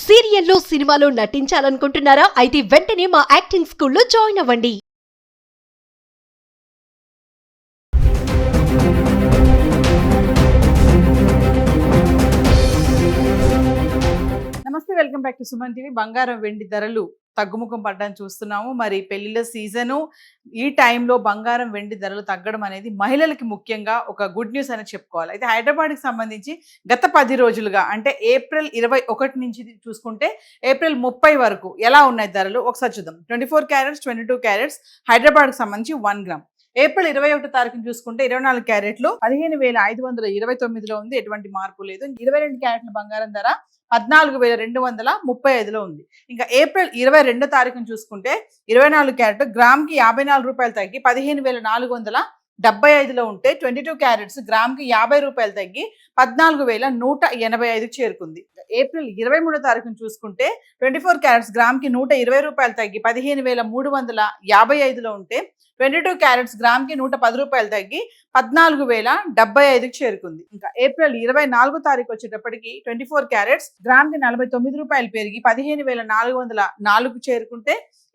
సీరియల్లో సినిమాలో నటించాలనుకుంటున్నారా? అయితే వెంటనే మా యాక్టింగ్ స్కూల్లో జాయిన్ అవ్వండి. నమస్తే, welcome back to Suman TV. బంగారం వెండి ధరలు తగ్గుముఖం పడ్డాన్ని చూస్తున్నాము. మరి పెళ్లిళ్ళ సీజను, ఈ టైంలో బంగారం వెండి ధరలు తగ్గడం అనేది మహిళలకి ముఖ్యంగా ఒక గుడ్ న్యూస్ అని చెప్పుకోవాలి. అయితే హైదరాబాద్కి సంబంధించి గత 10 రోజులుగా, అంటే ఏప్రిల్ 21 నుంచి చూసుకుంటే ఏప్రిల్ 30 వరకు ఎలా ఉన్నాయి ధరలు ఒకసారి చూద్దాం. 24 క్యారెట్స్, 22 క్యారెట్స్ హైదరాబాద్కి సంబంధించి 1 గ్రామ్. ఏప్రిల్ 21 తారీఖున చూసుకుంటే 24 క్యారెట్లు 15,529లో ఉంది, ఎటువంటి మార్పు లేదు. 22 క్యారెట్ల బంగారం ధర 14,235లో ఉంది. ఇంకా ఏప్రిల్ 22 తారీఖున చూసుకుంటే 24 క్యారెట్ గ్రామ్కి 54 రూపాయలు తగ్గి 15,475లో ఉంటే 22 క్యారెట్స్ గ్రామ్కి 50 రూపాయలు తగ్గి 14,185కి చేరుకుంది. ఏప్రిల్ 23 తారీఖున చూసుకుంటే 24 క్యారెట్స్ గ్రామ్కి 120 రూపాయలు తగ్గి 15,355లో ఉంటే 22 క్యారెట్స్ గ్రామ్కి 110 రూపాయలు తగ్గి 14,075కి చేరుకుంది. ఇంకా ఏప్రిల్ 24 తారీఖు వచ్చేటప్పటికి 24 క్యారెట్స్ గ్రామ్కి 49 రూపాయలు పెరిగి 15,404కు చేరుకుంటే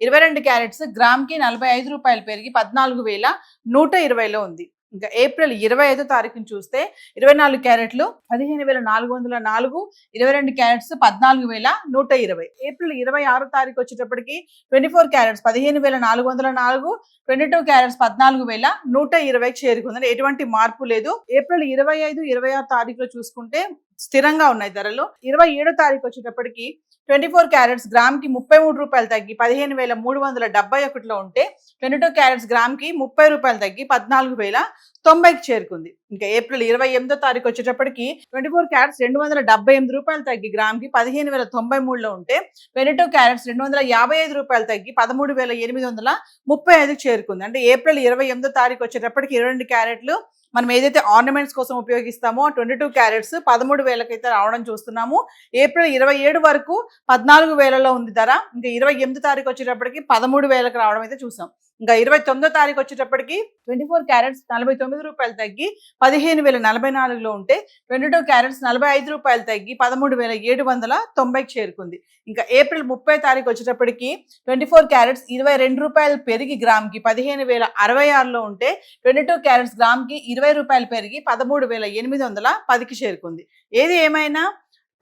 22 క్యారెట్స్ గ్రామ్కి 45 రూపాయలు పెరిగి 14,120లో ఉంది. ఇంకా ఏప్రిల్ 25 తారీఖుని చూస్తే 24 క్యారెట్లు 15,404, 22 క్యారెట్స్ 14,120. ఏప్రిల్ 26 తారీఖు వచ్చేటప్పటికి 24 క్యారెట్స్ 15,404, 22 క్యారెట్స్ 14,120కి చేరుకుందని ఎటువంటి మార్పు లేదు. ఏప్రిల్ 25, 26 తారీఖులో చూసుకుంటే స్థిరంగా ఉన్నాయి ధరలు. 27 తారీఖు వచ్చేటప్పటికి 24 క్యారెట్స్ గ్రామ్కి 33 రూపాయలు తగ్గి 15,371లో ఉంటే 22 క్యారెట్స్ గ్రామ్కి 30 రూపాయలు తగ్గి 14,090కి చేరుకుంది. ఇంకా ఏప్రిల్ 28 తారీఖు వచ్చేటప్పటికి 24 క్యారెట్స్ 278 రూపాయలు తగ్గి గ్రామ్కి 15,093లో ఉంటే 22 క్యారెట్స్ 255 రూపాయలు తగ్గి 13,835కి చేరుకుంది. అంటే ఏప్రిల్ 28 తారీఖు వచ్చేటప్పటికి 22 క్యారెట్లు మనం ఏదైతే ఆర్నమెంట్స్ కోసం ఉపయోగిస్తామో 22 క్యారెట్స్ 13,000కి అయితే రావడం చూస్తున్నాము. ఏప్రిల్ 27 వరకు 14,000లో ఉంది ధర. ఇంకా 28 తారీఖు వచ్చేటప్పటికి 13,000కి రావడం అయితే చూసాం. ఇంకా 29 తారీఖు వచ్చేటప్పటికి 24 క్యారెట్స్ 49 రూపాయలు తగ్గి 15,044లో ఉంటే 22 క్యారెట్స్ 45 రూపాయలు తగ్గి 13,790కి చేరుకుంది. ఇంకా ఏప్రిల్ 30 తారీఖు వచ్చేటప్పటికి 24 క్యారెట్స్ 22 రూపాయలు పెరిగి గ్రామ్కి 15,066లో ఉంటే 22 క్యారెట్స్ గ్రామ్కి 20 రూపాయలు పెరిగి 13,810కి చేరుకుంది. ఏది ఏమైనా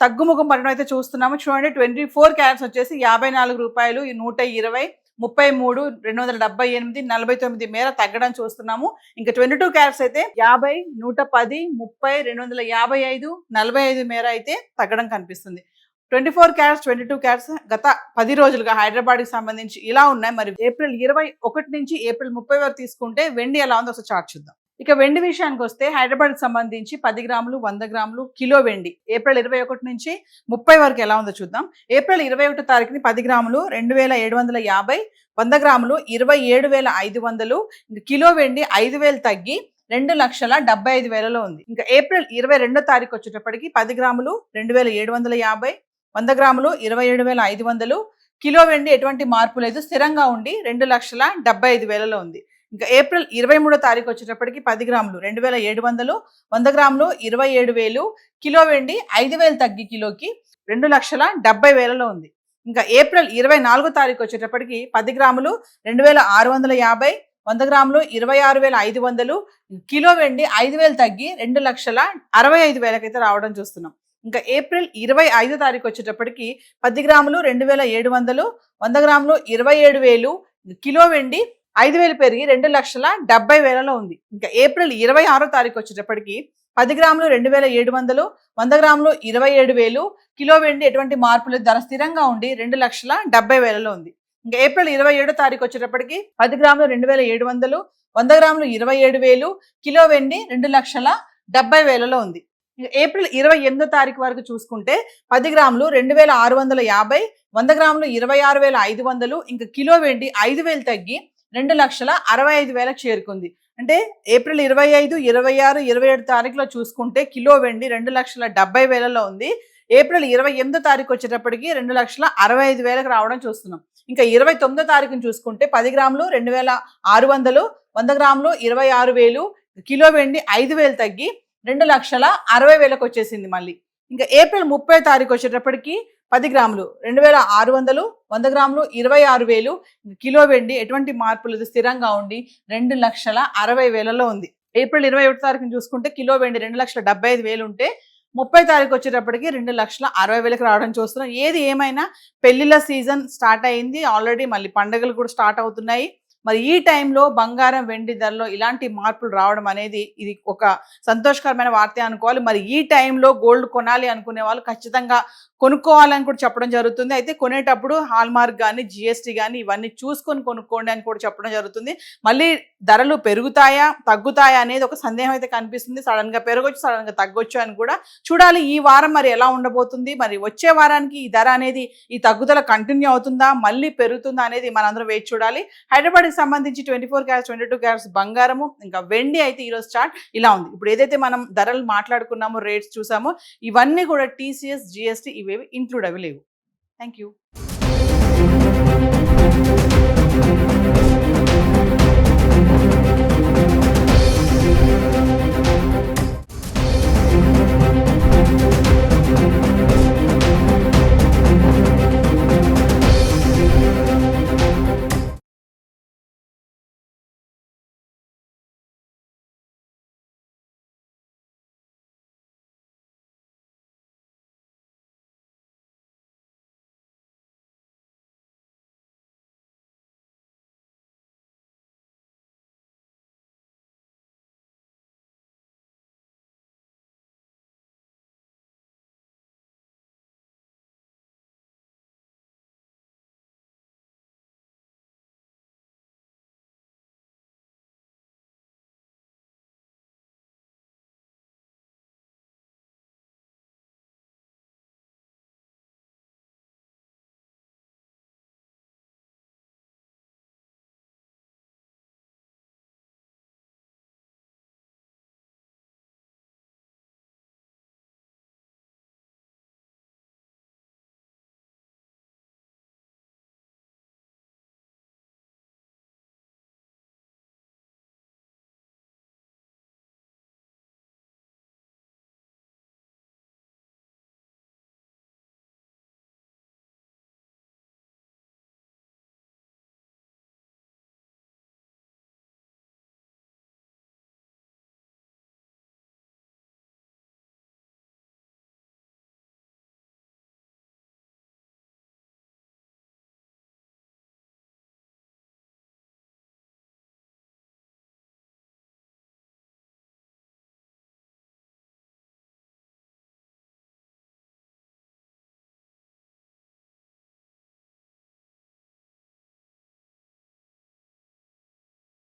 తగ్గుముఖం పడడం అయితే చూస్తున్నాము. చూడండి, 24 క్యారెట్స్ వచ్చేసి 54 రూపాయలు, 120, 33, 278, 49 మేర తగ్గడం చూస్తున్నాము. ఇంకా 22 క్యారెట్స్ అయితే 50, 110, 30, 255, 45 మేర అయితే తగ్గడం కనిపిస్తుంది. 24 క్యారెట్స్, 22 క్యారెట్స్ గత 10 రోజులుగా హైదరాబాద్కి సంబంధించి ఇలా ఉన్నాయి. మరి ఏప్రిల్ 21 నుంచి ఏప్రిల్ 30 వరకు తీసుకుంటే వెండి ఎలా ఉందో ఒకసారి చార్ట్ చూద్దాం. ఇక వెండి విషయానికి వస్తే హైదరాబాద్కి సంబంధించి 10 గ్రాములు, 100 గ్రాములు, కిలో వెండి ఏప్రిల్ 21 నుంచి 30 వరకు ఎలా ఉందో చూద్దాం. ఏప్రిల్ 21 తారీఖుని 10 గ్రాములు 2,750, 100 గ్రాములు 27,500, కిలో వెండి 5,000 తగ్గి 2,75,000లో ఉంది. ఇంకా ఏప్రిల్ 22 తారీఖు వచ్చేటప్పటికి 10 గ్రాములు 2,750, 100 గ్రాములు 27,500, కిలో వెండి ఎటువంటి మార్పు లేదు, స్థిరంగా ఉండి 2,75,000లో ఉంది. ఇంకా ఏప్రిల్ 23 తారీఖు వచ్చేటప్పటికి 10 గ్రాములు 2,700, 100 గ్రాములు 27,000, కిలో వెండి 5,000 తగ్గి కిలోకి 2,70,000లో ఉంది. ఇంకా ఏప్రిల్ 24 తారీఖు వచ్చేటప్పటికి 10 గ్రాములు 2,650, 100 గ్రాములు 26,500, కిలో వెండి 5,000 తగ్గి 2,65,000కి అయితే రావడం చూస్తున్నాం. ఇంకా ఏప్రిల్ 25 తారీఖు వచ్చేటప్పటికి 10 గ్రాములు 2,700, 100 గ్రాములు 27,000, కిలో వెండి 5,000 పెరిగి 2,70,000లో ఉంది. ఇంకా ఏప్రిల్ 26 తారీఖు వచ్చేటప్పటికి 10 గ్రాములు 2,700, 100 గ్రాములు 27,000, కిలో వెండి ఎటువంటి మార్పు లేదు, ధర స్థిరంగా ఉండి 2,70,000లో ఉంది. ఇంకా ఏప్రిల్ 27 తారీఖు వచ్చేటప్పటికి 10 గ్రాములు 2,700, 100 గ్రాములు 27,000, కిలో వెండి 2,70,000లో ఉంది. ఏప్రిల్ 28 తారీఖు వరకు చూసుకుంటే 10 గ్రాములు 2,650, 100 గ్రాములు 26,500, ఇంకా కిలో వెండి 5,000 తగ్గి 2,65,000కి చేరుకుంది. అంటే ఏప్రిల్ 25, 26, 27 తారీఖులో చూసుకుంటే కిలో వెండి 2,70,000లో ఉంది. ఏప్రిల్ 28 తారీఖు వచ్చేటప్పటికి 2,65,000కి రావడం చూస్తున్నాం. ఇంకా 29 తారీఖుని చూసుకుంటే 10 గ్రాములు 2,600, 100 గ్రాములు 26,000, కిలో వెండి 5,000 తగ్గి 2,60,000కి వచ్చేసింది మళ్ళీ. ఇంకా ఏప్రిల్ 30 తారీఖు వచ్చేటప్పటికి 10 గ్రాములు 2600, 100 గ్రాములు 26,000. కిలో వెండి ఎటువంటి మార్పులు లేదు, స్థిరంగా ఉండి 2,60,000లో ఉంది. ఏప్రిల్ 21 తారీఖున చూసుకుంటే కిలో వెండి 2,75,000 ఉంటే 30 తారీఖు వచ్చేటప్పటికి 2,60,000కి రావడం చూస్తున్నాం. ఏది ఏమైనా పెళ్లిళ్ళ సీజన్ స్టార్ట్ అయింది ఆల్రెడీ, మళ్ళీ పండుగలు కూడా స్టార్ట్ అవుతున్నాయి. మరి ఈ టైంలో బంగారం వెండి ధరలో ఇలాంటి మార్పులు రావడం అనేది ఇది ఒక సంతోషకరమైన వార్త అనుకోవాలి. మరి ఈ టైంలో గోల్డ్ కొనాలి అనుకునే వాళ్ళు ఖచ్చితంగా కొనుక్కోవాలని కూడా చెప్పడం జరుగుతుంది. అయితే కొనేటప్పుడు హాల్మార్క్ కానీ జిఎస్టీ కానీ ఇవన్నీ చూసుకొని కొనుక్కోండి అని కూడా చెప్పడం జరుగుతుంది. మళ్ళీ ధరలు పెరుగుతాయా తగ్గుతాయా అనేది ఒక సందేహం అయితే కనిపిస్తుంది. సడన్ గా పెరగొచ్చు, సడన్ గా తగ్గొచ్చు అని కూడా చూడాలి. ఈ వారం మరి ఎలా ఉండబోతుంది, మరి వచ్చే వారానికి ఈ ధర అనేది ఈ తగ్గుదల కంటిన్యూ అవుతుందా మళ్ళీ పెరుగుతుందా అనేది మనందరం వేచి చూడాలి. హైదరాబాద్ సంబంధించి 24 క్యారెట్స్ 22 క్యారెట్స్ బంగారము ఇంకా వెండి అయితే ఈరోజు చార్ట్ ఇలా ఉంది. ఇప్పుడు ఏదైతే మనం ధరలు మాట్లాడుకున్నామో, రేట్స్ చూసామో, ఇవన్నీ కూడా టీసీఎస్ జిఎస్టీ ఇవేవి ఇంక్లూడ్ అవి లేవు. Thank you.